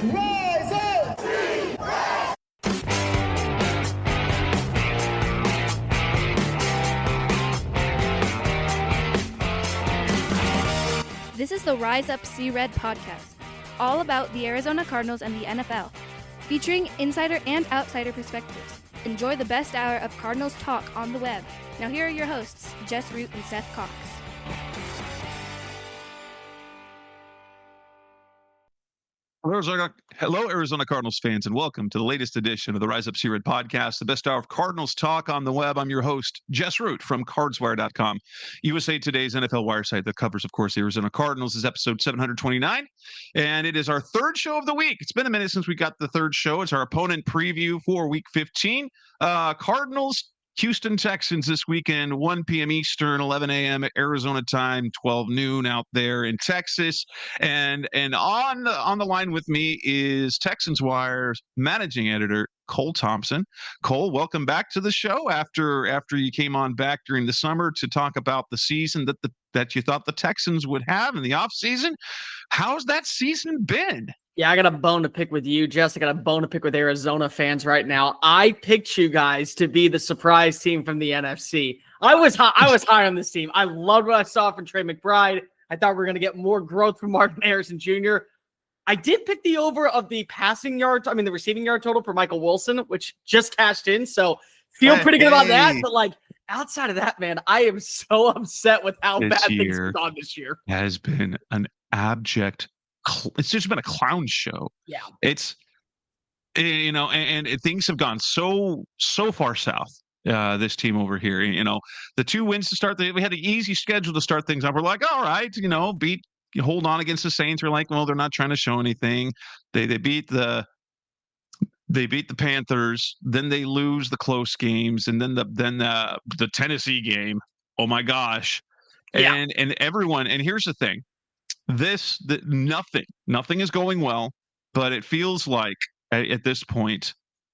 Rise up! This is the Rise Up See Red podcast, all about the Arizona Cardinals and the NFL, featuring insider and outsider perspectives. Enjoy the best hour of Cardinals talk on the web. Now here are your hosts, Jess Root and Seth Cox. Hello, Arizona Cardinals fans, and welcome to the latest edition of the Rise Up See Red podcast, the best hour of Cardinals talk on the web. I'm your host, Jess Root from CardsWire.com, USA Today's NFL Wire site that covers, of course, the Arizona Cardinals. Is episode 729, and it is our third show of the week. It's been a minute since we got the third show. It's our opponent preview for Week 15. Cardinals, Houston Texans this weekend, 1 p.m. Eastern, 11 a.m. Arizona time, 12 noon out there in Texas. And on the line with me is Texans Wire's managing editor, Cole Thompson. Cole, welcome back to the show after you came on back during the summer to talk about the season that you thought the Texans would have in the offseason. How's that season been? Yeah, I got a bone to pick with you, Jess. I got a bone to pick with Arizona fans right now. I picked you guys to be the surprise team from the NFC. I was high on this team. I loved what I saw from Trey McBride. I thought we were going to get more growth from Martin Harrison Jr. I did pick the over of the the receiving yard total for Michael Wilson, which just cashed in. So feel pretty good about that. But outside of that, man, I am so upset with how bad things have gone this year. Has been an abject. It's just been a clown show. Yeah. It's, and things have gone so far south. This team over here, the 2 wins to start, we had an easy schedule to start things up. We're like, all right, hold on against the Saints. We're like, well, they're not trying to show anything. They beat the Panthers, then they lose the close games, and then the Tennessee game. Oh my gosh. Yeah. And everyone, and here's the thing. Nothing is going well, but it feels like at this point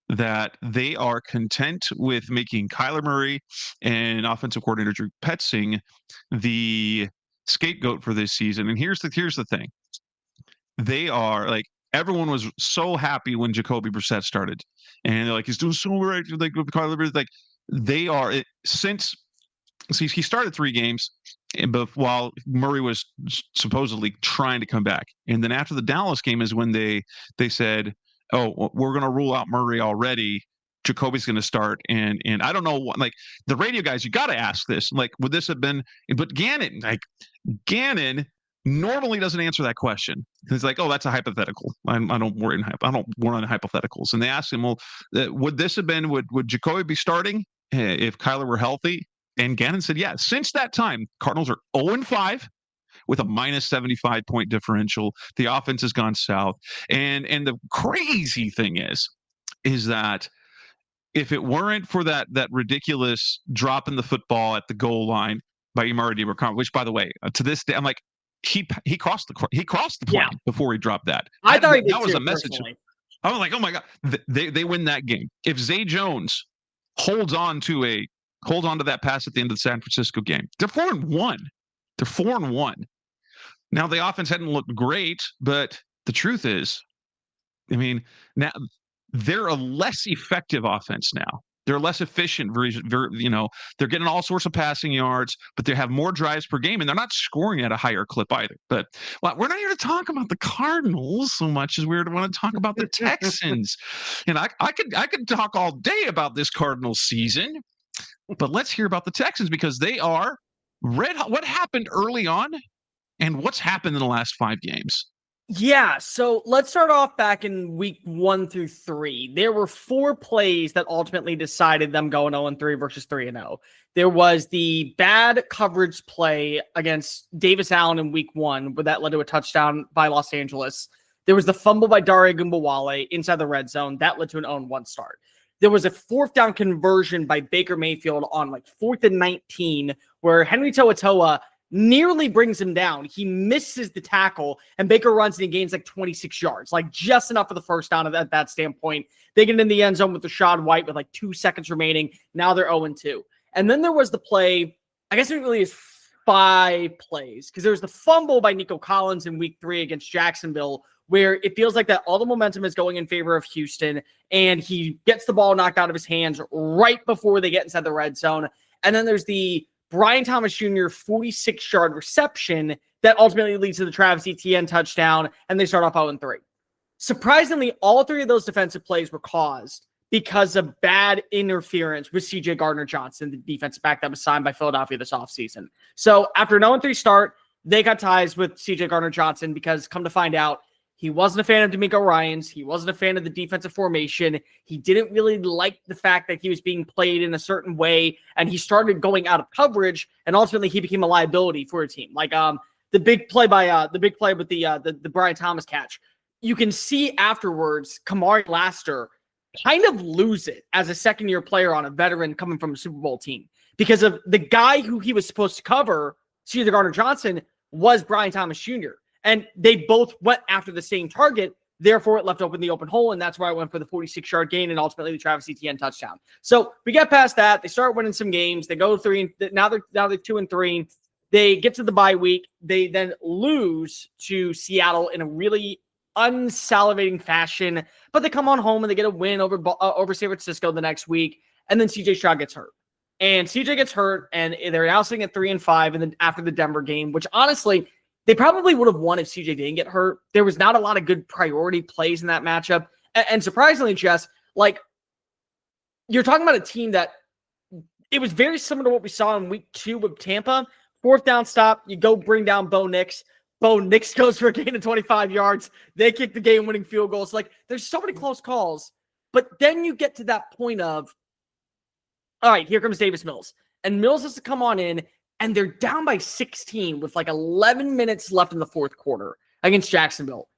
that they are content with making Kyler Murray and offensive coordinator Drew Petzing the scapegoat for this season. And here's the thing. They are everyone was so happy when Jacoby Brissett started, and they're like, he's doing so right. With Kyler Murray, they are since he started 3 games. But while Murray was supposedly trying to come back, and then after the Dallas game is when they said, "Oh, we're going to rule out Murray already. Jacoby's going to start." And I don't know what, the radio guys, you got to ask this. Would this have been? But Gannon normally doesn't answer that question. He's like, "Oh, that's a hypothetical. I don't worry on hypotheticals." And they asked him, "Well, would this have been? Would Jacoby be starting if Kyler were healthy?" And Gannon said, yeah. Since that time, Cardinals are 0-5 with a minus 75 point differential. The offense has gone south. And the crazy thing is that if it weren't for that ridiculous drop in the football at the goal line by Emari Demercado, which, by the way, to this day, I'm like, he crossed the plane before he dropped that. I thought that was a message. Personally. I was like, oh my God, they win that game. If Zay Jones holds on to that pass at the end of the San Francisco game, they're 4-1. They're 4-1. Now the offense hadn't looked great, but the truth is, now they're a less effective offense now. They're less efficient. They're getting all sorts of passing yards, but they have more drives per game, and they're not scoring at a higher clip either. But we're not here to talk about the Cardinals so much as we want to talk about the Texans. And I could talk all day about this Cardinals season. But let's hear about the Texans, because they are red hot. What happened early on, and what's happened in the last 5 games? Yeah, so let's start off back in week 1 through 3. There were 4 plays that ultimately decided them going 0-3 versus 3-0. There was the bad coverage play against Davis Allen in week 1, where that led to a touchdown by Los Angeles. There was the fumble by Dare Ogunbowale inside the red zone. That led to an 0-1 start. There was a 4th down conversion by Baker Mayfield on 4th and 19, where Henry To'oTo'o nearly brings him down. He misses the tackle, and Baker runs and he gains 26 yards, just enough for the first down at that standpoint. They get in the end zone with Rashad White with 2 seconds remaining. Now they're 0-2. And then there was the play, I guess it really is 5 plays, because there was the fumble by Nico Collins in week 3 against Jacksonville, where it feels like that all the momentum is going in favor of Houston, and he gets the ball knocked out of his hands right before they get inside the red zone. And then there's the Brian Thomas Jr. 46-yard reception that ultimately leads to the Travis Etienne touchdown, and they start off 0-3. Surprisingly, all 3 of those defensive plays were caused because of bad interference with C.J. Gardner-Johnson, the defensive back that was signed by Philadelphia this offseason. So after an 0-3 start, they got ties with C.J. Gardner-Johnson because, come to find out, he wasn't a fan of D'Amico Ryans. He wasn't a fan of the defensive formation. He didn't really like the fact that he was being played in a certain way, and he started going out of coverage, and ultimately he became a liability for a team. Like the big play with the Brian Thomas catch. You can see afterwards, Kamari Laster kind of lose it as a second-year player on a veteran coming from a Super Bowl team, because of the guy who he was supposed to cover, C.J. Gardner-Johnson, was Brian Thomas Jr., and they both went after the same target. Therefore, it left open the open hole, and that's where I went for the 46-yard gain and ultimately the Travis Etienne touchdown. So we get past that. They start winning some games. They go 3. Now they're 2-3. They get to the bye week. They then lose to Seattle in a really unsalivating fashion, but they come on home and they get a win over San Francisco the next week. And then CJ Stroud gets hurt. And CJ gets hurt, and they're now sitting at 3-5 and then after the Denver game, which honestly, they probably would have won if CJ didn't get hurt. There was not a lot of good priority plays in that matchup. And surprisingly, Jess, like, you're talking about a team that it was very similar to what we saw in week 2 with Tampa. 4th down stop, you go bring down Bo Nix. Bo Nix goes for a gain of 25 yards. They kick the game-winning field goals. Like, there's so many close calls. But then you get to that point of, all right, here comes Davis Mills. And Mills has to come on in, and they're down by 16 with like 11 minutes left in the 4th quarter against Jacksonville.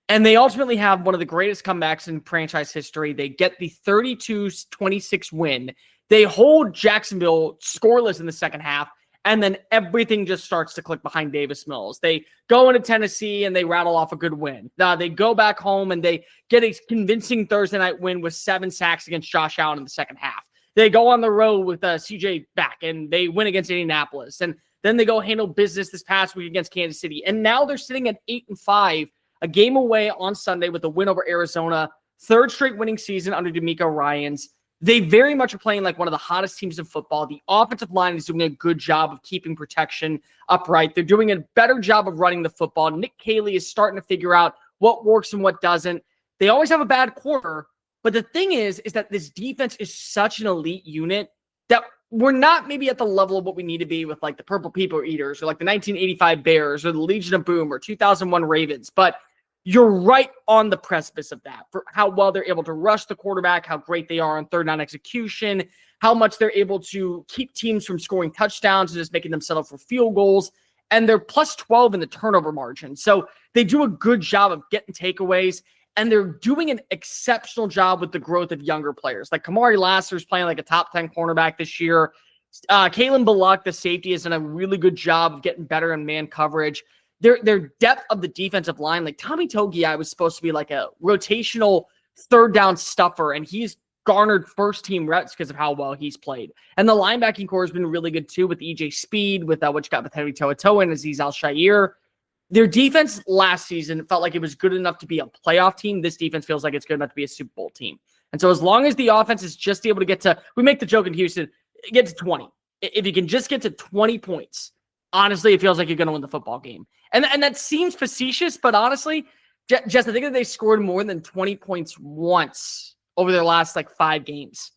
And they ultimately have one of the greatest comebacks in franchise history. They get the 32-26 win. They hold Jacksonville scoreless in the second half, and then everything just starts to click behind Davis Mills. They go into Tennessee, and they rattle off a good win. They go back home, and they get a convincing Thursday night win with 7 sacks against Josh Allen in the second half. They go on the road with CJ back, and they win against Indianapolis. And then they go handle business this past week against Kansas City. And now they're sitting at 8-5, a game away on Sunday with a win over Arizona. 3rd straight winning season under D'Amico Ryans. They very much are playing like one of the hottest teams in football. The offensive line is doing a good job of keeping protection upright. They're doing a better job of running the football. Nick Caley is starting to figure out what works and what doesn't. They always have a bad quarter. But the thing is that this defense is such an elite unit that we're not maybe at the level of what we need to be with like the Purple People Eaters or like the 1985 Bears or the Legion of Boom or 2001 Ravens. But you're right on the precipice of that for how well they're able to rush the quarterback, how great they are on third down execution, how much they're able to keep teams from scoring touchdowns and just making them settle for field goals. And they're plus 12 in the turnover margin. So they do a good job of getting takeaways. And they're doing an exceptional job with the growth of younger players. Like Kamari Lassiter's playing like a top 10 cornerback this year. Kalen Bullock, the safety, has done a really good job of getting better in man coverage. Their depth of the defensive line, like Tommy Togiai was supposed to be like a rotational 3rd down stuffer, and he's garnered first team reps because of how well he's played. And the linebacking core has been really good too with EJ Speed, with what you got with Henry To'oTo'o and Azeez Al-Shaair. Their defense last season felt like it was good enough to be a playoff team. This defense feels like it's good enough to be a Super Bowl team. And so as long as the offense is just able to get to, we make the joke in Houston, get to 20. If you can just get to 20 points, honestly, it feels like you're going to win the football game. And that seems facetious, but honestly, Jess, I think that they scored more than 20 points once over their last like 5 games.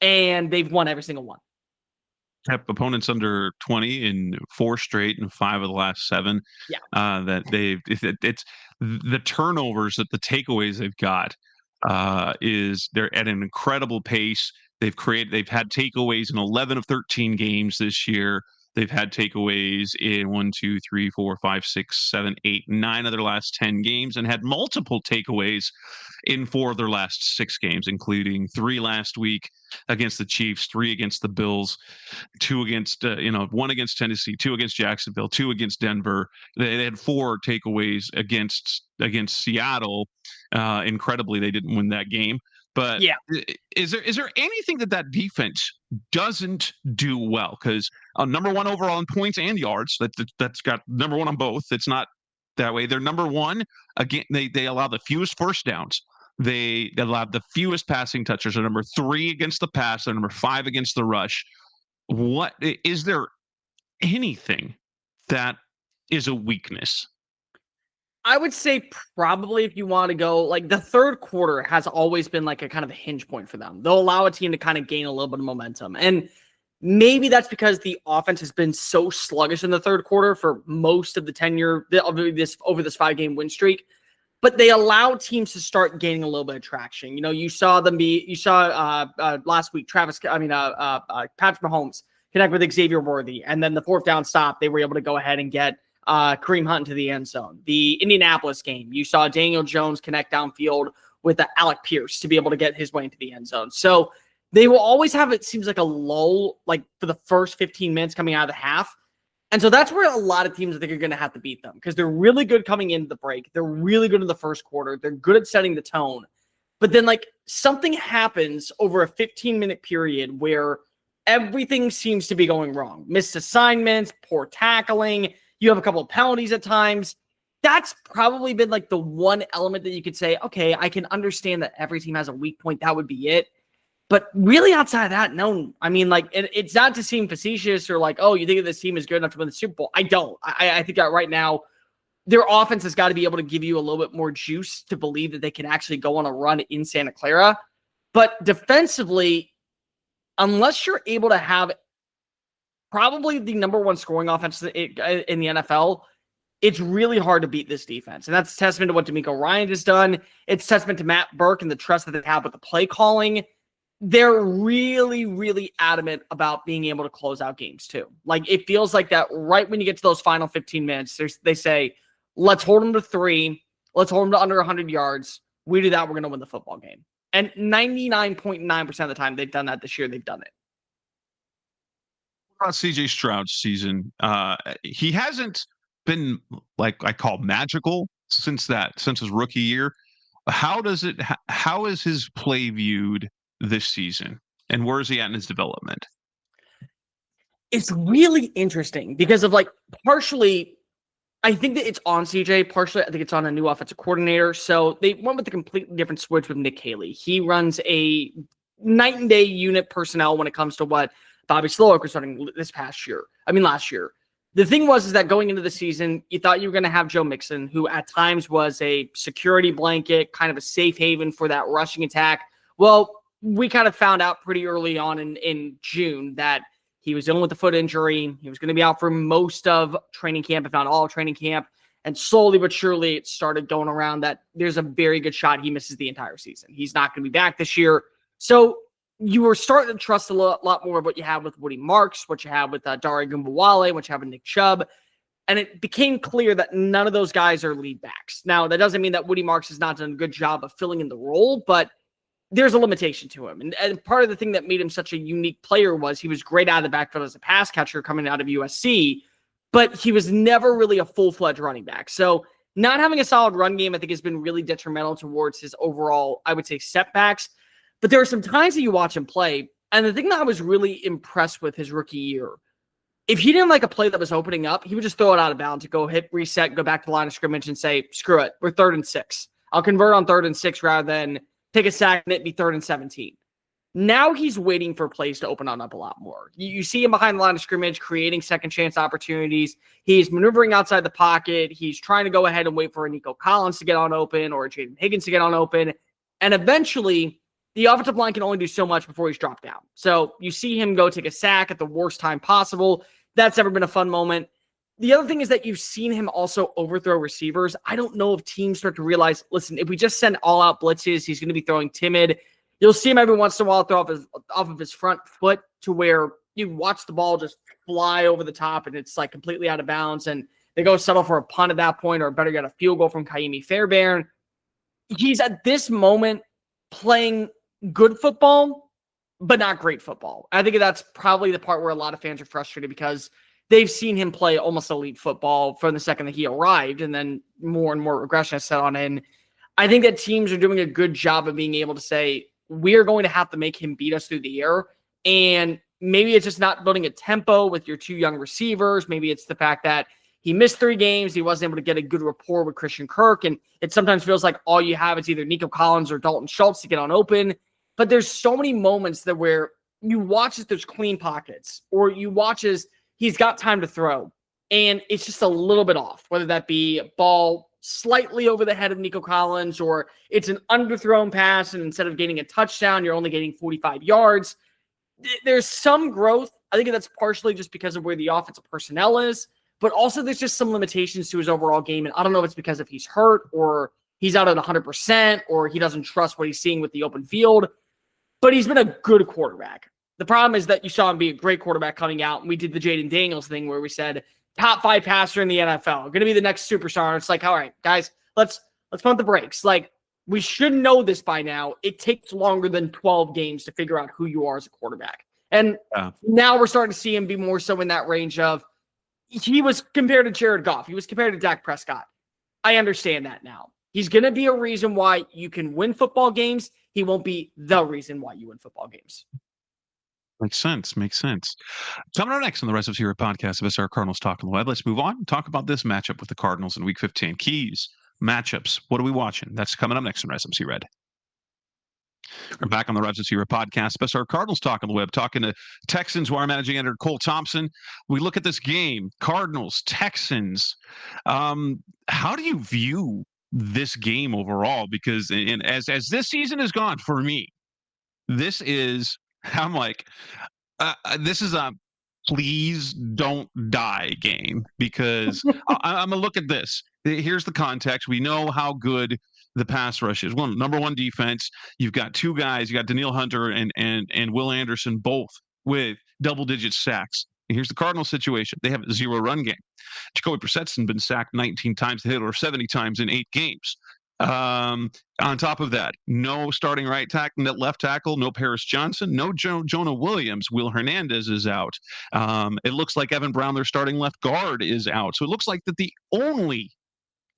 And they've won every single one. Have opponents under 20 in 4 straight and 5 of the last 7. Yeah. It's the turnovers, that the takeaways they've got is they're at an incredible pace. They've had takeaways in 11 of 13 games this year. They've had takeaways in 1, 2, 3, 4, 5, 6, 7, 8, 9 of their last 10 games, and had multiple takeaways in 4 of their last 6 games, including 3 last week against the Chiefs, 3 against the Bills, 2 against 1 against Tennessee, 2 against Jacksonville, 2 against Denver. They had 4 takeaways against Seattle. Incredibly, they didn't win that game. But Yeah. is there anything that defense doesn't do well? Because number one overall in points and yards, that's got number one on both. It's not that way. They're number one. Again, they allow the fewest first downs. They allow the fewest passing touches. They're number 3 against the pass. They're number 5 against the rush. What is there anything that is a weakness? I would say probably if you want to go, like, the third quarter has always been like a kind of a hinge point for them. They'll allow a team to kind of gain a little bit of momentum. And maybe that's because the offense has been so sluggish in the third quarter for most of the tenure over this 5-game win streak. But they allow teams to start gaining a little bit of traction. You saw last week, Patrick Mahomes connect with Xavier Worthy. And then the fourth down stop, they were able to go ahead and get Kareem Hunt into the end zone. The Indianapolis game, you saw Daniel Jones connect downfield with Alec Pierce to be able to get his way into the end zone. So they will always have, it seems like, a lull, like for the first 15 minutes coming out of the half. And so that's where a lot of teams, I think, are going to have to beat them, because they're really good coming into the break. They're really good in the first quarter. They're good at setting the tone. But then, like, something happens over a 15-minute period where everything seems to be going wrong. Missed assignments, poor tackling. You have a couple of penalties at times. That's probably been like the one element that you could say, okay, I can understand that every team has a weak point. That would be it. But really, outside of that, no. I mean, like, it's not to seem facetious or like, oh, you think that this team is good enough to win the Super Bowl. I don't. I think that right now, their offense has got to be able to give you a little bit more juice to believe that they can actually go on a run in Santa Clara. But defensively, unless you're able to have probably the number one scoring offense in the NFL, it's really hard to beat this defense. And that's a testament to what D'Amico Ryan has done. It's a testament to Matt Burke and the trust that they have with the play calling. They're really, really adamant about being able to close out games too. Like, it feels like that right when you get to those final 15 minutes, they say, let's hold them to 3. Let's hold them to under 100 yards. We do that, we're going to win the football game. And 99.9% of the time they've done that this year, they've done it. What about CJ Stroud's season? He hasn't been, like I call, magical since his rookie year. How is his play viewed this season, and where is he at in his development? It's really interesting because of, like, partially, I think that it's on CJ. Partially, I think it's on a new offensive coordinator. So they went with a completely different switch with Nick Haley. He runs a night and day unit personnel when it comes to what Bobby Slowick was running last year. The thing is that going into the season, you thought you were going to have Joe Mixon, who at times was a security blanket, kind of a safe haven for that rushing attack. Well, we kind of found out pretty early on in June that he was dealing with a foot injury. He was going to be out for most of training camp, if not all of training camp. And slowly but surely, it started going around that there's a very good shot he misses the entire season. He's not going to be back this year. So you were starting to trust a lot more of what you have with Woody Marks, what you have with Dare Ogunbowale, what you have with Nick Chubb. And it became clear that none of those guys are lead backs. Now, that doesn't mean that Woody Marks has not done a good job of filling in the role, but there's a limitation to him. And part of the thing that made him such a unique player was he was great out of the backfield as a pass catcher coming out of USC, but he was never really a full-fledged running back. So not having a solid run game, I think, has been really detrimental towards his overall, I would say, setbacks. But there are some times that you watch him play, and the thing that I was really impressed with his rookie year, if he didn't like a play that was opening up, he would just throw it out of bounds to go hit reset, go back to the line of scrimmage and say, screw it, we're 3rd and 6. I'll convert on 3rd and 6 rather than take a sack and it be 3rd and 17. Now he's waiting for plays to open up a lot more. You see him behind the line of scrimmage, creating second chance opportunities. He's maneuvering outside the pocket. He's trying to go ahead and wait for a Nico Collins to get on open or a Jaden Higgins to get on open. And eventually, the offensive line can only do so much before he's dropped down. So you see him go take a sack at the worst time possible. That's never been a fun moment. The other thing is that you've seen him also overthrow receivers. I don't know if teams start to realize, listen, if we just send all-out blitzes, he's going to be throwing timid. You'll see him every once in a while throw off of his front foot to where you watch the ball just fly over the top and it's like completely out of bounds, and they go settle for a punt at that point, or better yet, a field goal from Kaimi Fairbairn. He's at this moment playing good football, but not great football. I think that's probably the part where a lot of fans are frustrated because they've seen him play almost elite football from the second that he arrived, and then more and more regression has set on in. I think that teams are doing a good job of being able to say, we're going to have to make him beat us through the air. And maybe it's just not building a tempo with your two young receivers. Maybe it's the fact that he missed 3 games. He wasn't able to get a good rapport with Christian Kirk. And it sometimes feels like all you have is either Nico Collins or Dalton Schultz to get on open. But there's so many moments that where you watch as there's clean pockets, or you watch as he's got time to throw, and it's just a little bit off, whether that be a ball slightly over the head of Nico Collins, or it's an underthrown pass, and instead of getting a touchdown, you're only getting 45 yards. There's some growth. I think that's partially just because of where the offensive personnel is, but also there's just some limitations to his overall game. And I don't know if it's because if he's hurt or he's out at 100% or he doesn't trust what he's seeing with the open field, but he's been a good quarterback. The problem is that you saw him be a great quarterback coming out, and we did the Jaden Daniels thing where we said top 5 passer in the NFL, going to be the next superstar. And it's like, all right, guys, let's pump the brakes. Like, we should know this by now. It takes longer than 12 games to figure out who you are as a quarterback. And now we're starting to see him be more so in that range of, he was compared to Jared Goff. He was compared to Dak Prescott. I understand that now. He's going to be a reason why you can win football games. He won't be the reason why you win football games. Makes sense. Coming up next on the Rest of Us Here podcast of SR Cardinals Talk on the Web, let's move on and talk about this matchup with the Cardinals in Week 15. Keys, matchups, what are we watching? That's coming up next on Rest of Us Here Red. We're back on the Rest of Us Here podcast, SR Cardinals Talk on the Web, talking to Texans wire managing editor Cole Thompson. We look at this game, Cardinals-Texans. How do you view this game overall? Because as this season has gone for me, this is a please don't die game, because I'm gonna look at this. Here's the context. We know how good the pass rush is. Number one defense. You've got 2 guys. You got Danielle Hunter and Will Anderson, both with double-digit sacks. And here's the Cardinals situation. They have a 0 run game. Jacoby Brissett's been sacked 19 times to hit, or 70 times in 8 games. On top of that, no starting left tackle, no Paris Johnson, no Jonah Williams. Will Hernandez is out. It looks like Evan Brown, their starting left guard, is out. So it looks like that the only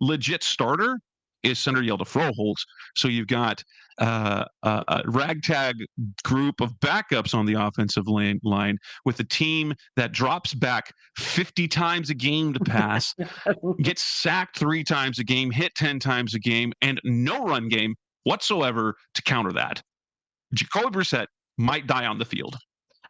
legit starter is center Yelda Froholt. So you've got a ragtag group of backups on the offensive line with a team that drops back 50 times a game to pass, gets sacked 3 times a game, hit 10 times a game, and no run game whatsoever to counter that. Jacoby Brissett might die on the field.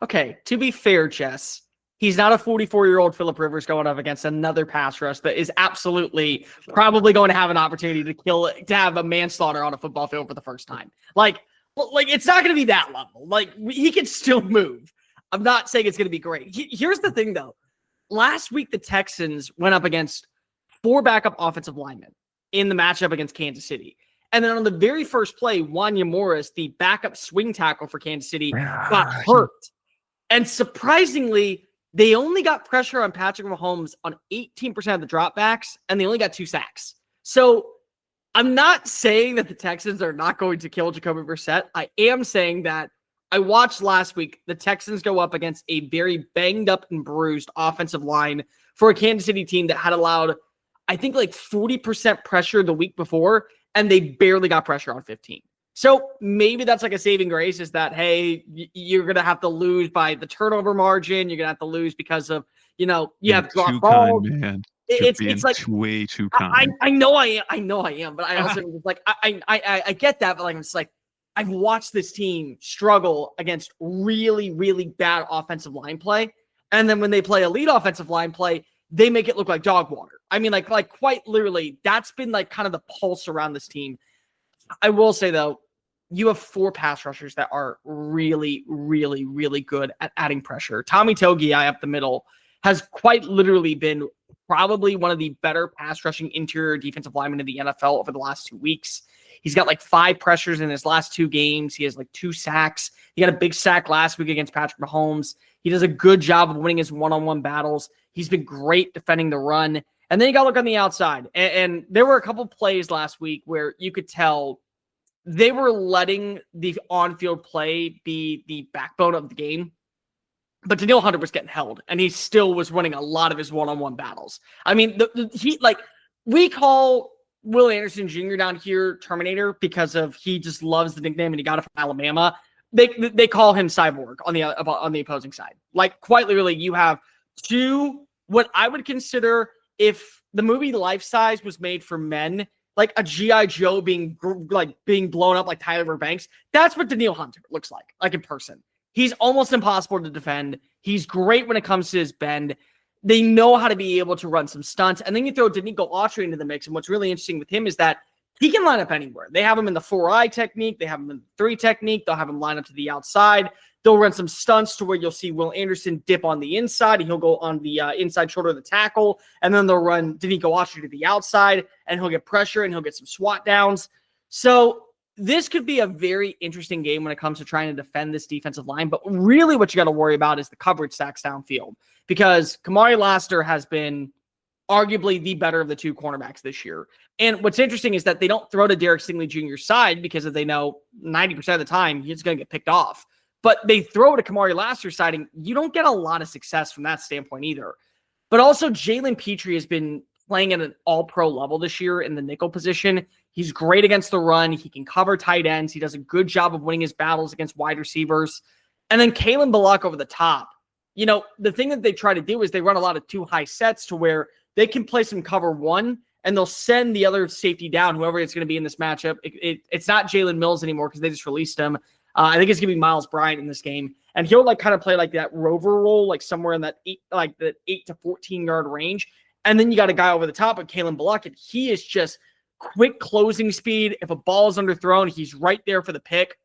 Okay, to be fair, Jess, he's not a 44-year-old Phillip Rivers going up against another pass rush that is absolutely probably going to have an opportunity to have a manslaughter on a football field for the first time. Like it's not going to be that level. Like, he can still move. I'm not saying it's going to be great. Here's the thing, though. Last week, the Texans went up against 4 backup offensive linemen in the matchup against Kansas City. And then on the very first play, Wanya Morris, the backup swing tackle for Kansas City, got hurt. And surprisingly, they only got pressure on Patrick Mahomes on 18% of the dropbacks, and they only got 2 sacks. So I'm not saying that the Texans are not going to kill Jacoby Brissett. I am saying that I watched last week the Texans go up against a very banged up and bruised offensive line for a Kansas City team that had allowed, I think, like 40% pressure the week before, and they barely got pressure on 15. So maybe that's like a saving grace, is that, hey, you're going to have to lose by the turnover margin. You're going to have to lose because of, you have dropped balls. It's like way too kind. I know I am, but I also like, I get that, but like, I'm just like, I've watched this team struggle against really, really bad offensive line play. And then when they play elite offensive line play, they make it look like dog water. I mean, like quite literally, that's been like kind of the pulse around this team. I will say, though, you have 4 pass rushers that are really, really, really good at adding pressure. Tommy Togiai up the middle has quite literally been probably one of the better pass rushing interior defensive linemen in the NFL over the last 2 weeks. He's got like 5 pressures in his last 2 games. He has like 2 sacks. He got a big sack last week against Patrick Mahomes. He does a good job of winning his one-on-one battles. He's been great defending the run. And then you got to look on the outside. And there were a couple plays last week where you could tell they were letting the on-field play be the backbone of the game. But Danielle Hunter was getting held, and he still was winning a lot of his one-on-one battles. I mean, we call Will Anderson Jr. down here, Terminator, because of he just loves the nickname and he got it from Alabama. They call him Cyborg on the opposing side. Like, quite literally, you have two, what I would consider, if the movie Life Size was made for men, like a G.I. Joe being blown up like Tyler Banks. That's what Daniil Hunter looks like in person. He's almost impossible to defend. He's great when it comes to his bend. They know how to be able to run some stunts. And then you throw Danico Autry into the mix. And what's really interesting with him is that he can line up anywhere. They have him in the 4-eye technique. They have him in the 3 technique. They'll have him line up to the outside. They'll run some stunts to where you'll see Will Anderson dip on the inside. And he'll go on the inside shoulder of the tackle. And then they'll run Danico Autry to the outside. And he'll get pressure and he'll get some SWAT downs. So this could be a very interesting game when it comes to trying to defend this defensive line. But really what you got to worry about is the coverage sacks downfield. Because Kamari Lassiter has been arguably the better of the two cornerbacks this year. And what's interesting is that they don't throw to Derek Stingley Jr.'s side because they know 90% of the time he's going to get picked off. But they throw to Kamari Lassiter's side, and you don't get a lot of success from that standpoint either. But also, Jalen Petrie has been playing at an all-pro level this year in the nickel position. He's great against the run. He can cover tight ends. He does a good job of winning his battles against wide receivers. And then Kalen Bullock over the top. You know, the thing that they try to do is they run a lot of 2 high sets to where they can play some cover 1 and they'll send the other safety down, whoever it's going to be in this matchup. It's not Jalen Mills anymore because they just released him. I think it's going to be Miles Bryant in this game. And he'll kind of play like that rover role, like somewhere in that 8 to 14 yard range. And then you got a guy over the top of Kalen Bullock, and he is just quick closing speed. If a ball is underthrown, he's right there for the pick.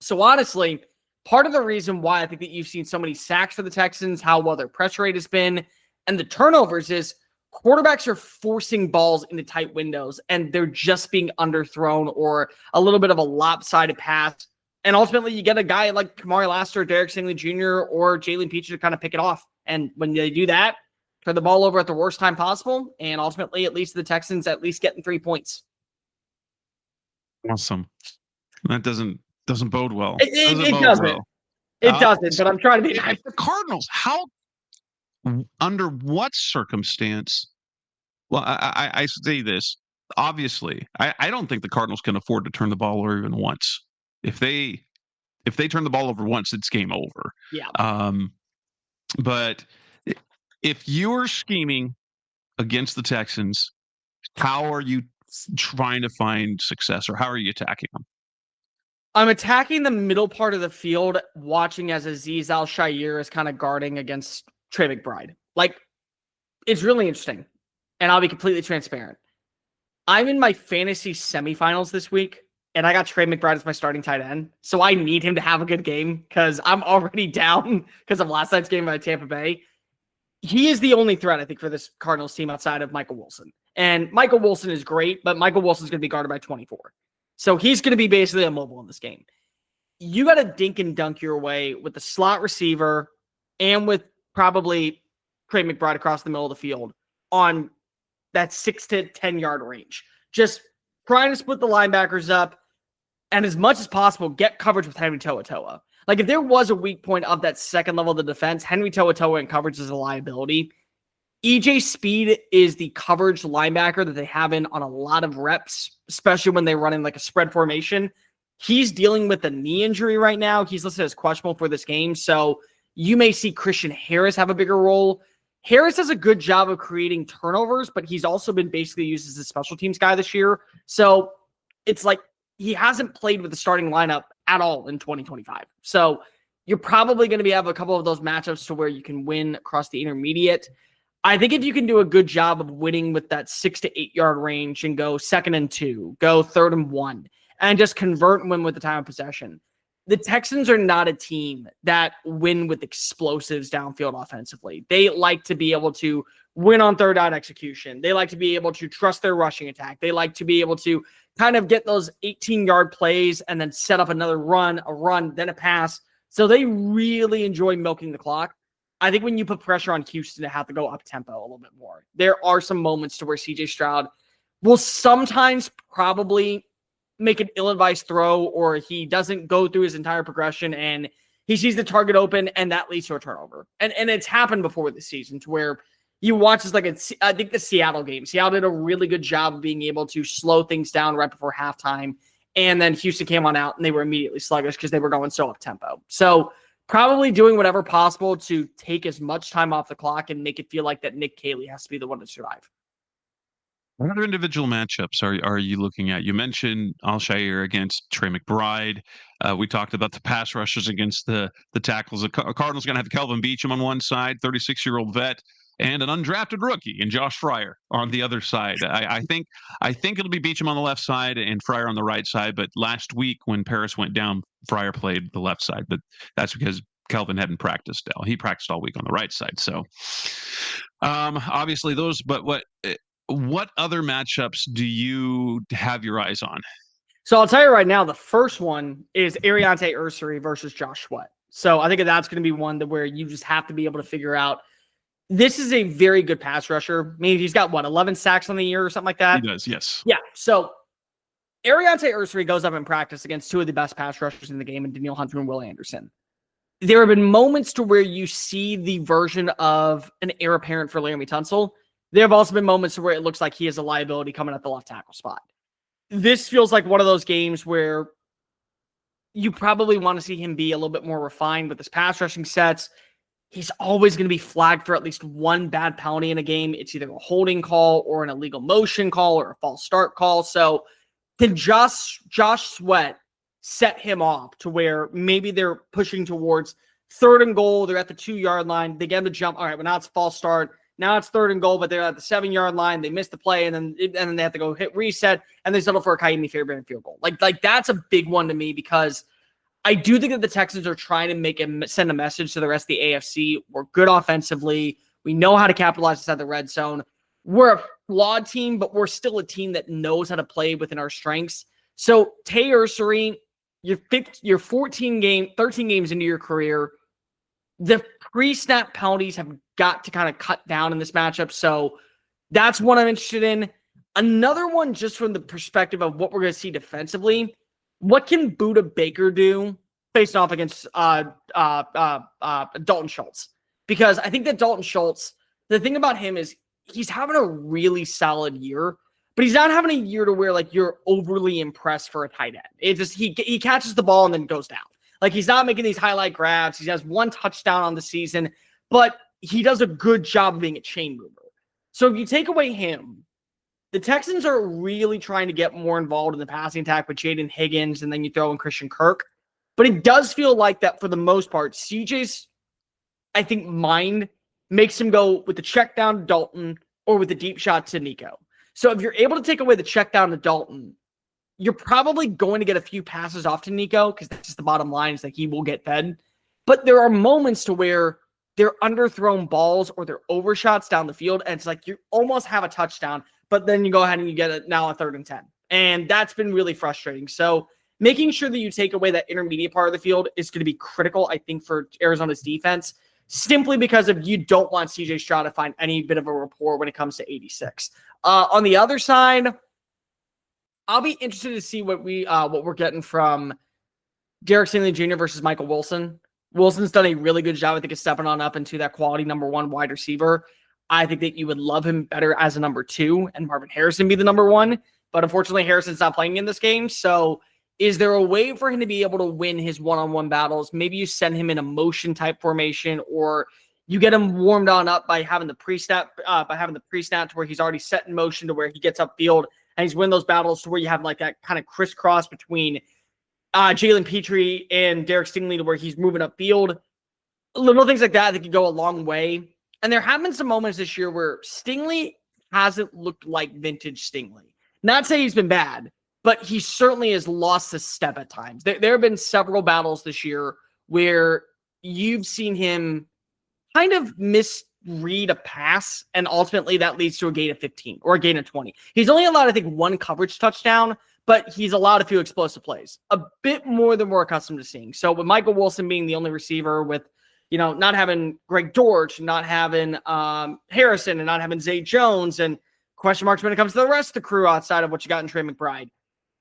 So honestly, part of the reason why I think that you've seen so many sacks for the Texans, how well their pressure rate has been, and the turnovers is quarterbacks are forcing balls into tight windows, and they're just being underthrown or a little bit of a lopsided pass. And ultimately, you get a guy like Kamari Lassiter, Derek Stingley Jr., or Jalen Petrie to kind of pick it off. And when they do that, turn the ball over at the worst time possible, and ultimately, at least the Texans at least getting 3 points. Awesome. That doesn't bode well. It doesn't. It doesn't, but I'm trying to be nice. The Cardinals, under what circumstance? Well, I say this. Obviously, I don't think the Cardinals can afford to turn the ball over even once. If they turn the ball over once, it's game over. Yeah. But if you're scheming against the Texans, how are you trying to find success, or how are you attacking them? I'm attacking the middle part of the field, watching as Azeez Al-Shaair is kind of guarding against Trey McBride. Like, it's really interesting, and I'll be completely transparent. I'm in my fantasy semifinals this week, and I got Trey McBride as my starting tight end, so I need him to have a good game because I'm already down because of last night's game by Tampa Bay. He is the only threat, I think, for this Cardinals team outside of Michael Wilson. And Michael Wilson is great, but Michael Wilson's going to be guarded by 24. So he's going to be basically immobile in this game. You got to dink and dunk your way with the slot receiver and with probably Trey McBride across the middle of the field on that 6 to 10 yard range. Just trying to split the linebackers up and as much as possible get coverage with Henry To'oTo'o. Like, if there was a weak point of that second level of the defense, Henry To'oTo'o in coverage is a liability. EJ Speed is the coverage linebacker that they have in on a lot of reps, especially when they run in like a spread formation. He's dealing with a knee injury right now. He's listed as questionable for this game. So you may see Christian Harris have a bigger role. Harris does a good job of creating turnovers, but he's also been basically used as a special teams guy this year. So it's like he hasn't played with the starting lineup at all in 2025. So you're probably going to have a couple of those matchups to where you can win across the intermediate. I think if you can do a good job of winning with that 6 to 8 yard range and go 2nd and 2, go 3rd and 1, and just convert and win with the time of possession. The Texans are not a team that win with explosives downfield offensively. They like to be able to win on third down execution. They like to be able to trust their rushing attack. They like to be able to kind of get those 18-yard plays and then set up another run, a run, then a pass. So they really enjoy milking the clock. I think when you put pressure on Houston to have to go up tempo a little bit more, there are some moments to where CJ Stroud will sometimes probably make an ill-advised throw, or he doesn't go through his entire progression and he sees the target open and that leads to a turnover. And it's happened before this season to where you watch this like I think the Seattle game. Seattle did a really good job of being able to slow things down right before halftime. And then Houston came on out and they were immediately sluggish because they were going so up tempo. So probably doing whatever possible to take as much time off the clock and make it feel like that Nick Caley has to be the one to survive. What other individual matchups are you looking at? You mentioned Alshire against Trey McBride. We talked about the pass rushers against the tackles. The Cardinals going to have Kelvin Beachum on one side, 36-year-old vet, and an undrafted rookie in Josh Fryer on the other side. I think it'll be Beachum on the left side and Fryer on the right side. But last week when Paris went down, Fryer played the left side. But that's because Kelvin hadn't practiced. He practiced all week on the right side. So obviously those. But what other matchups do you have your eyes on? So I'll tell you right now, the first one is Ariante Ursary versus Josh Sweat. So I think that's going to be one where you just have to be able to figure out. This is a very good pass rusher. I mean, he's got 11 sacks on the year or something like that? He does, yes. Yeah. So Ariante Ursary goes up in practice against two of the best pass rushers in the game, and Danielle Hunter and Will Anderson. There have been moments to where you see the version of an heir apparent for Laramie Tunsil. There have also been moments where it looks like he has a liability coming at the left tackle spot. This feels like one of those games where you probably want to see him be a little bit more refined with his pass rushing sets. He's always going to be flagged for at least one bad penalty in a game. It's either a holding call or an illegal motion call or a false start call. So can Josh Sweat set him off to where maybe they're pushing towards 3rd and goal. They're at the 2-yard line. They get him to jump. All right, well, now it's a false start. Now it's 3rd and goal, but they're at the 7-yard line. They miss the play, and then they have to go hit reset, and they settle for a Kaimi Fairbairn field goal. Like that's a big one to me because I do think that the Texans are trying to send a message to the rest of the AFC. We're good offensively. We know how to capitalize inside the red zone. We're a flawed team, but we're still a team that knows how to play within our strengths. So Tay Ursary, you're 13 games into your career. The pre-snap penalties have got to kind of cut down in this matchup. So that's one I'm interested in. Another one, just from the perspective of what we're going to see defensively, what can Buda Baker do facing off against Dalton Schultz? Because I think that Dalton Schultz, the thing about him is he's having a really solid year, but he's not having a year to where like you're overly impressed for a tight end. It just he catches the ball and then goes down. Like he's not making these highlight grabs. He has 1 touchdown on the season, but he does a good job of being a chain mover. So if you take away him, the Texans are really trying to get more involved in the passing attack with Jaden Higgins, and then you throw in Christian Kirk. But it does feel like that for the most part, CJ's, I think, mind makes him go with the check down to Dalton or with the deep shot to Nico. So if you're able to take away the check down to Dalton, you're probably going to get a few passes off to Nico because that's just the bottom line is that he will get fed. But there are moments to where they're underthrown balls or they're overshots down the field, and it's like you almost have a touchdown, but then you go ahead and you get it now a 3rd and 10. And that's been really frustrating. So making sure that you take away that intermediate part of the field is going to be critical, I think, for Arizona's defense, simply because if you don't want CJ Stroud to find any bit of a rapport when it comes to 86. On the other side, I'll be interested to see what we're getting from Derek Stingley Jr. versus Michael Wilson. Wilson's done a really good job, I think, of stepping on up into that quality number 1 wide receiver. I think that you would love him better as a number 2 and Marvin Harrison be the number 1. But unfortunately, Harrison's not playing in this game. So is there a way for him to be able to win his one-on-one battles? Maybe you send him in a motion type formation, or you get him warmed on up by having the pre-snap to where he's already set in motion to where he gets upfield and he's winning those battles to where you have like that kind of crisscross between Jalen Petrie and Derek Stingley to where he's moving upfield. Little things like that that could go a long way. And there have been some moments this year where Stingley hasn't looked like vintage Stingley. Not saying he's been bad, but he certainly has lost a step at times. There have been several battles this year where you've seen him kind of misread a pass, and ultimately that leads to a gain of 15 or a gain of 20. He's only allowed, I think, 1 coverage touchdown, but he's allowed a few explosive plays, a bit more than we're accustomed to seeing. So with Michael Wilson being the only receiver with, not having Greg Dortch, not having Harrison, and not having Zay Jones, and question marks when it comes to the rest of the crew outside of what you got in Trey McBride,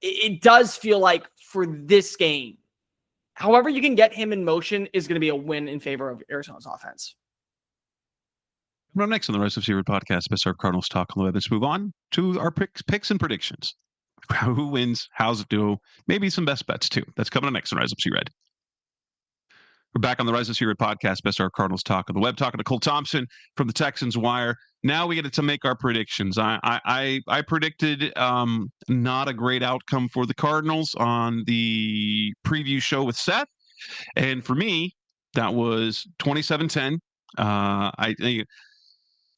it does feel like for this game, however you can get him in motion is going to be a win in favor of Arizona's offense. Coming up next on the Rise of Seaward podcast, best our Cardinals talk on the web. Let's move on to our picks and predictions. Who wins? How's it do? Maybe some best bets too. That's coming up next on Rise of Seaward. We're back on the Rise of Seaward podcast, best our Cardinals talk on the web, talking to Cole Thompson from the Texans Wire. Now we get to make our predictions. I predicted not a great outcome for the Cardinals on the preview show with Seth, and for me, that was 27-10.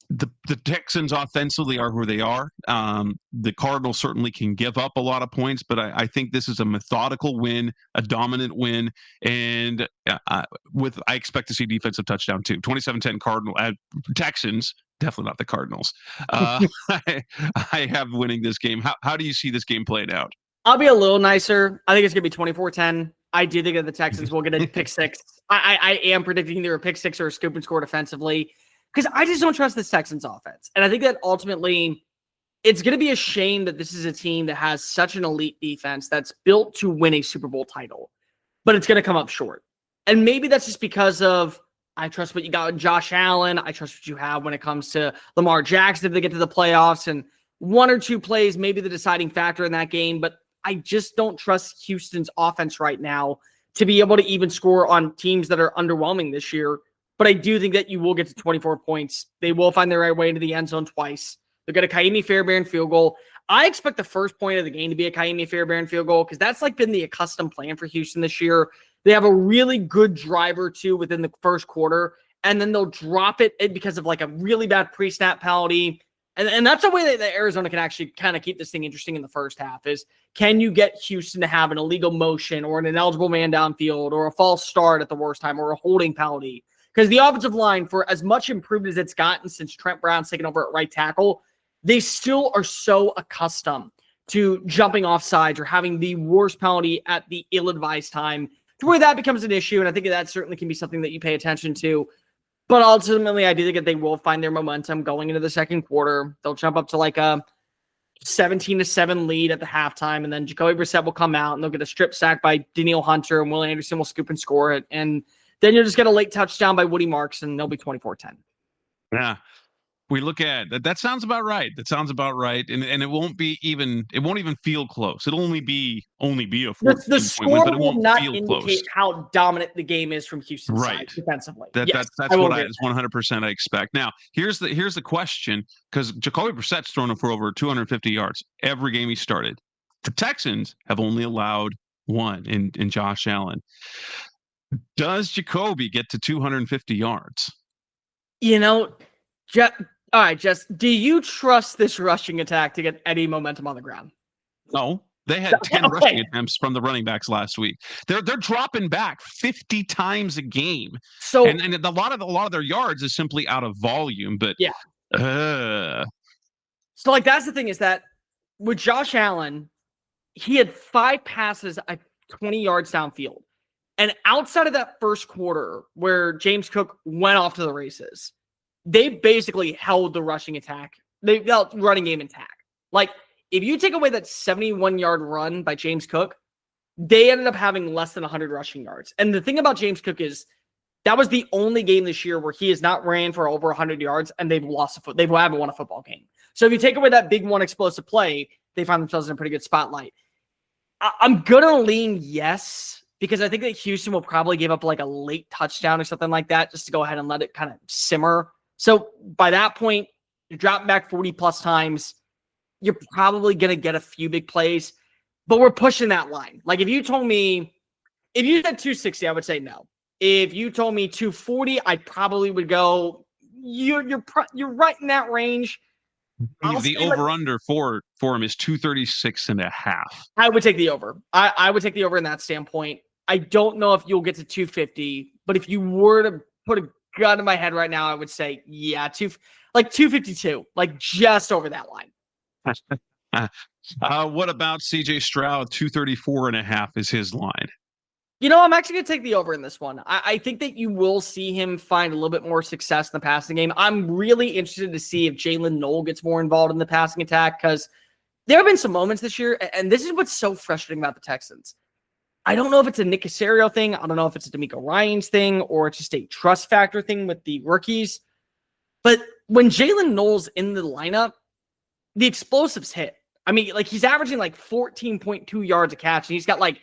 The Texans offensively are who they are. The Cardinals certainly can give up a lot of points, but I think this is a methodical win, a dominant win, and I expect to see defensive touchdown too. 27-10 Texans, definitely not the Cardinals. I have winning this game. How do you see this game playing out? I'll be a little nicer. I think it's going to be 24-10. I do think that the Texans will get a pick six. I am predicting either a pick six or a scoop and score defensively, because I just don't trust this Texans offense. And I think that ultimately it's going to be a shame that this is a team that has such an elite defense that's built to win a Super Bowl title, but it's going to come up short. And maybe that's just because of, I trust what you got with Josh Allen. I trust what you have when it comes to Lamar Jackson if they get to the playoffs, and one or two plays, maybe the deciding factor in that game. But I just don't trust Houston's offense right now to be able to even score on teams that are underwhelming this year. But I do think that you will get to 24 points. They will find their right way into the end zone twice. They'll get a Kaimi Fairbairn field goal. I expect the first point of the game to be a Kaimi Fairbairn field goal, because that's like been the accustomed plan for Houston this year. They have a really good drive or two within the first quarter, and then they'll drop it because of like a really bad pre-snap penalty. And that's a way that Arizona can actually kind of keep this thing interesting in the first half, is can you get Houston to have an illegal motion or an ineligible man downfield or a false start at the worst time or a holding penalty? Because the offensive line, for as much improved as it's gotten since Trent Brown's taken over at right tackle, they still are so accustomed to jumping off sides or having the worst penalty at the ill-advised time to where that becomes an issue. And I think that certainly can be something that you pay attention to. But ultimately, I do think that they will find their momentum going into the second quarter. They'll jump up to like a 17-7 lead at the halftime, and then Jacoby Brissett will come out, and they'll get a strip sack by Danielle Hunter, and Will Anderson will scoop and score it. And then you'll just get a late touchdown by Woody Marks, and they'll be 24-10. Yeah. We look at that. Sounds about right. That sounds about right. And it won't even feel close. It'll only be a 14-point the score win, but it will won't not feel indicate close. how dominant the game is from Houston's Right. side defensively. That's I what I 100% I expect. Now, here's the question, because Jacoby Brissett's thrown for over 250 yards every game he started. The Texans have only allowed one in Josh Allen. Does Jacoby get to 250 yards? All right, Jess, do you trust this rushing attack to get any momentum on the ground? No. They had 10 rushing attempts from the running backs last week. They're dropping back 50 times a game. So and a lot of their yards is simply out of volume, but yeah. So like that's the thing, is that with Josh Allen, he had 5 passes at 20 yards downfield. And outside of that first quarter where James Cook went off to the races, they basically held the rushing attack. They held running game intact. Like, if you take away that 71-yard run by James Cook, they ended up having less than 100 rushing yards. And the thing about James Cook is that was the only game this year where he has not ran for over 100 yards, and they haven't won a football game. So if you take away that big one explosive play, they find themselves in a pretty good spotlight. I'm going to lean yes, because I think that Houston will probably give up like a late touchdown or something like that just to go ahead and let it kind of simmer. So by that point, you're dropping back 40-plus times. You're probably going to get a few big plays, but we're pushing that line. Like if you said 260, I would say no. If you told me 240, I probably would go, you're right in that range. The over-under for him is 236.5. I would take the over. I would take the over in that standpoint. I don't know if you'll get to 250, but if you were to put a gun in my head right now, I would say, yeah, 252, like just over that line. What about CJ Stroud? 234.5 is his line. I'm actually going to take the over in this one. I think that you will see him find a little bit more success in the passing game. I'm really interested to see if Jalen Noel gets more involved in the passing attack, because there have been some moments this year, and this is what's so frustrating about the Texans. I don't know if it's a Nick Caserio thing. I don't know if it's a D'Amico Ryans thing, or it's just a trust factor thing with the rookies. But when Jalen Noel's in the lineup, the explosives hit. I mean, like he's averaging like 14.2 yards a catch, and he's got like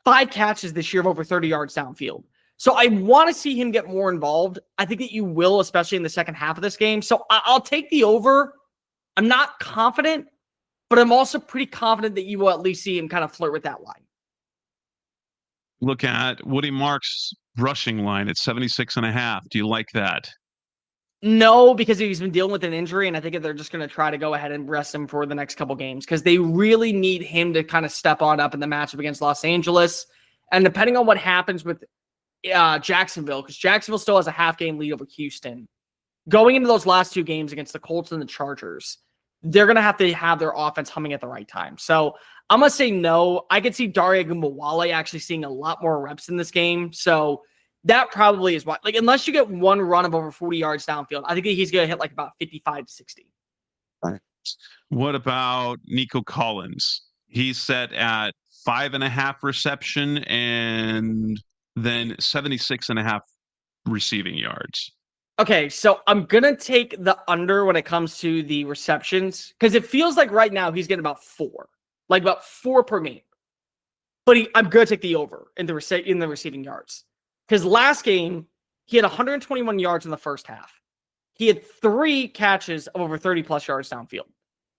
5 catches this year of over 30 yards downfield. So I want to see him get more involved. I think that you will, especially in the second half of this game. So I'll take the over. I'm not confident, but I'm also pretty confident that you will at least see him kind of flirt with that line. Look at Woody Marks' rushing line at 76.5. Do you like that? No, because he's been dealing with an injury, and I think they're just going to try to go ahead and rest him for the next couple games because they really need him to kind of step on up in the matchup against Los Angeles. And depending on what happens with Jacksonville, because Jacksonville still has a half-game lead over Houston, going into those last 2 games against the Colts and the Chargers, they're going to have their offense humming at the right time. So I'm going to say no. I could see Dare Ogunbowale actually seeing a lot more reps in this game. So that probably is why. Like, unless you get one run of over 40 yards downfield, I think he's going to hit like about 55 to 60. What about Nico Collins? He's set at 5.5 reception and then 76.5 receiving yards. Okay, so I'm going to take the under when it comes to the receptions because it feels like right now he's getting about 4. Like about 4 per game. But I'm going to take the over in the receiving yards. Because last game, he had 121 yards in the first half. He had 3 catches of over 30-plus yards downfield.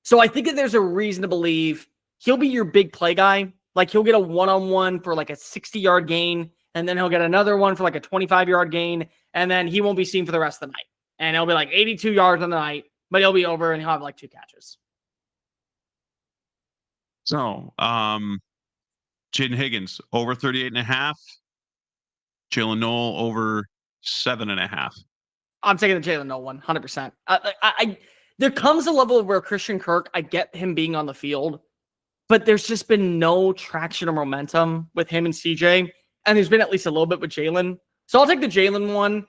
So I think that there's a reason to believe he'll be your big play guy. Like he'll get a one-on-one for like a 60-yard gain, and then he'll get another one for like a 25-yard gain, and then he won't be seen for the rest of the night. And it'll be like 82 yards on the night, but he'll be over and he'll have like 2 catches. So, Jaden Higgins over 38.5. Jalen Noel over 7.5. I'm taking the Jalen Noel one, 100%. There comes a level where Christian Kirk, I get him being on the field, but there's just been no traction or momentum with him and CJ, and there's been at least a little bit with Jalen. So I'll take the Jalen one.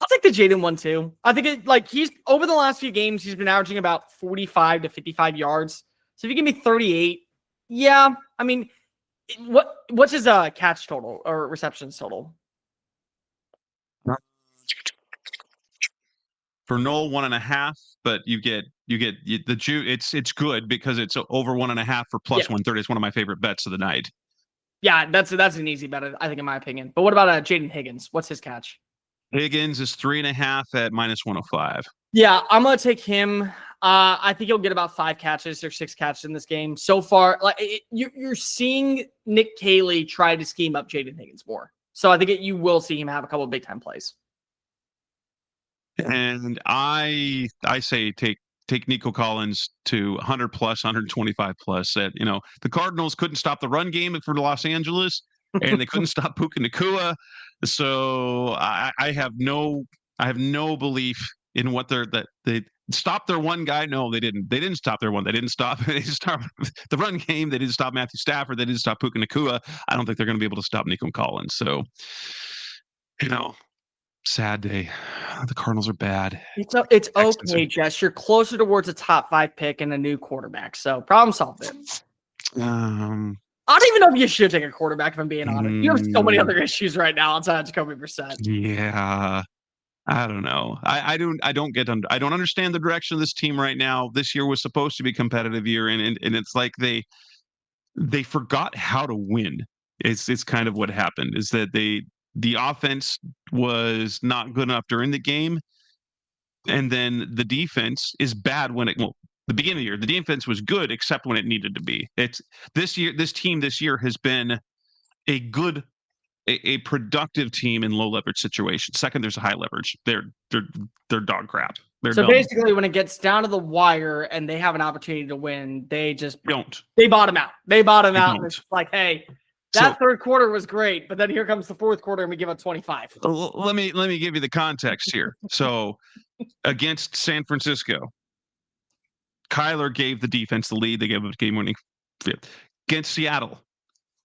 I'll take the Jaden one too. I think he's over the last few games, he's been averaging about 45 to 55 yards. So if you give me 38, yeah, I mean, what's his catch total or receptions total? For Noel 1.5, but you get the it's good because it's over 1.5 for plus 130. It's one of my favorite bets of the night. Yeah, that's an easy bet, I think, in my opinion. But what about Jaden Higgins? What's his catch? Higgins is 3.5 at minus 105. Yeah, I'm gonna take him. I think he'll get about 5 catches or 6 catches in this game. So far, you're seeing Nick Caley try to scheme up Jaden Higgins more. So I think you will see him have a couple of big time plays. And I say take Nico Collins to 100 plus, 125 plus. That the Cardinals couldn't stop the run game for Los Angeles, and they couldn't stop Puka Nacua. So I have no belief in what they stopped their one guy. No, they didn't. They didn't stop their one. They didn't stop the run game. They didn't stop Matthew Stafford. They didn't stop Puka Nacua. I don't think they're going to be able to stop Nico Collins. So, sad day. The Cardinals are bad. It's okay, Jess. You're closer towards a top 5 pick and a new quarterback. So problem solved it. I don't even know if you should take a quarterback, if I'm being honest. You have so many other issues right now outside of Jacoby Brissett. Yeah. I don't know. I don't understand the direction of this team right now. This year was supposed to be a competitive year, and it's like they forgot how to win. It's kind of what happened, is that the offense was not good enough during the game, and then the defense is bad the beginning of the year. The defense was good except when it needed to be. This team this year has been a productive team in low leverage situations. Second, there's a high leverage. They're dog crap. They're dumb. Basically, when it gets down to the wire and they have an opportunity to win, they just don't. They bottom out. And it's like, hey, that third quarter was great, but then here comes the fourth quarter and we give up 25. Let me give you the context here. So against San Francisco, Kyler gave the defense the lead. They gave a game-winning field. Against Seattle,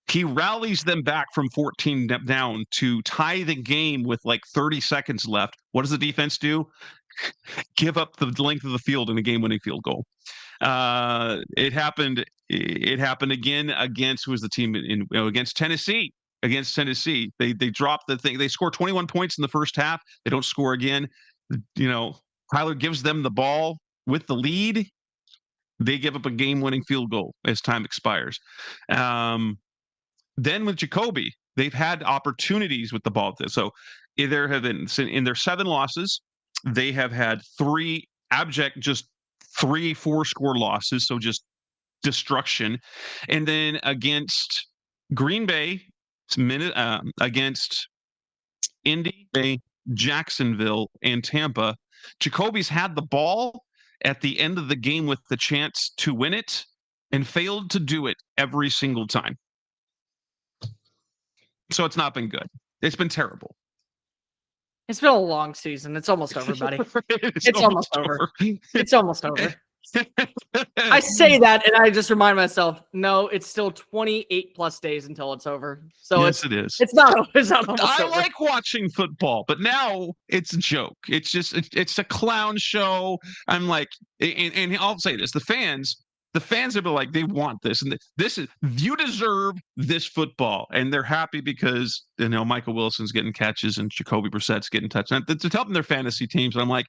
he rallies them back from 14 down to tie the game with like 30 seconds left. What does the defense do? Give up the length of the field in a game-winning field goal. It happened again against who was the team against Tennessee. Against Tennessee, they dropped the thing. They score 21 points in the first half. They don't score again. Kyler gives them the ball with the lead. They give up a game-winning field goal as time expires. Then with Jacoby, they've had opportunities with the ball. So there have been, in their 7 losses, they have had 3 abject, just 3 4-score losses. So just destruction. And then against Green Bay, against Indy, Jacksonville, and Tampa, Jacoby's had the ball at the end of the game with the chance to win it and failed to do it every single time. So it's not been good. It's been terrible. It's been a long season. It's almost over, buddy. It's almost over. It's almost over. I say that, and I just remind myself, no, it's still 28 plus days until it's over. So yes, it is. It's not almost I over. like watching football, but now it's a joke. It's just it's a clown show. I'm like, and I'll say this: the fans have been like, they want this, and this is, you deserve this football, and they're happy because Michael Wilson's getting catches and Jacoby Brissett's getting touchdowns. It's helping their fantasy teams. And I'm like,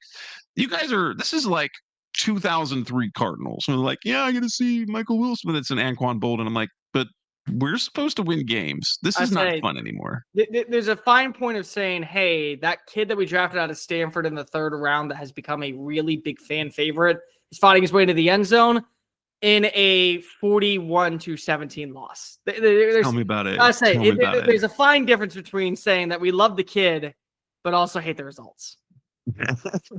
you guys are. This is like 2003 Cardinals. And they're like, yeah, I get to see Michael Wilson. But it's an Anquan Bolden. I'm like, but we're supposed to win games. This is not fun anymore. There's a fine point of saying, hey, that kid that we drafted out of Stanford in the 3rd round that has become a really big fan favorite is finding his way into the end zone in a 41-17 loss. Tell me about it. I say there's a fine difference between saying that we love the kid, but also hate the results.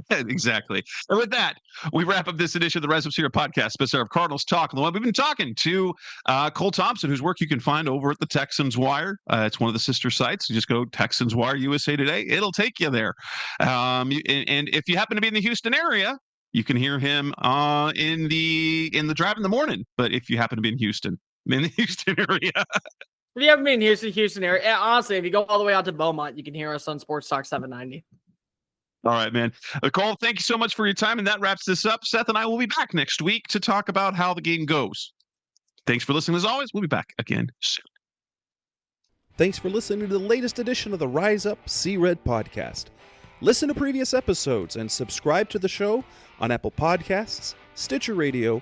Exactly. And with that, we wrap up this edition of the Rise Up Senior Podcast, special of Cardinals Talk. We've been talking to Cole Thompson, whose work you can find over at the Texans Wire. It's one of the sister sites. You just go Texans Wire USA Today. It'll take you there. And if you happen to be in the Houston area, you can hear him in the drive in the morning. But if you happen to be in the Houston area. If you haven't been in Houston area, honestly, if you go all the way out to Beaumont, you can hear us on Sports Talk 790. All right, man. Cole, thank you so much for your time. And that wraps this up. Seth and I will be back next week to talk about how the game goes. Thanks for listening. As always, we'll be back again soon. Thanks for listening to the latest edition of the Rise Up See Red podcast. Listen to previous episodes and subscribe to the show on Apple Podcasts, Stitcher Radio,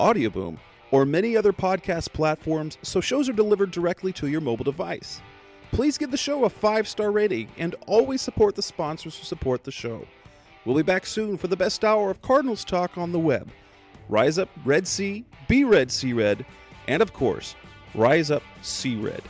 Audioboom, or many other podcast platforms so shows are delivered directly to your mobile device. Please give the show a 5-star rating and always support the sponsors who support the show. We'll be back soon for the best hour of Cardinals talk on the web. Rise up, Red Sea, be Red, See Red, and of course, Rise up, See Red.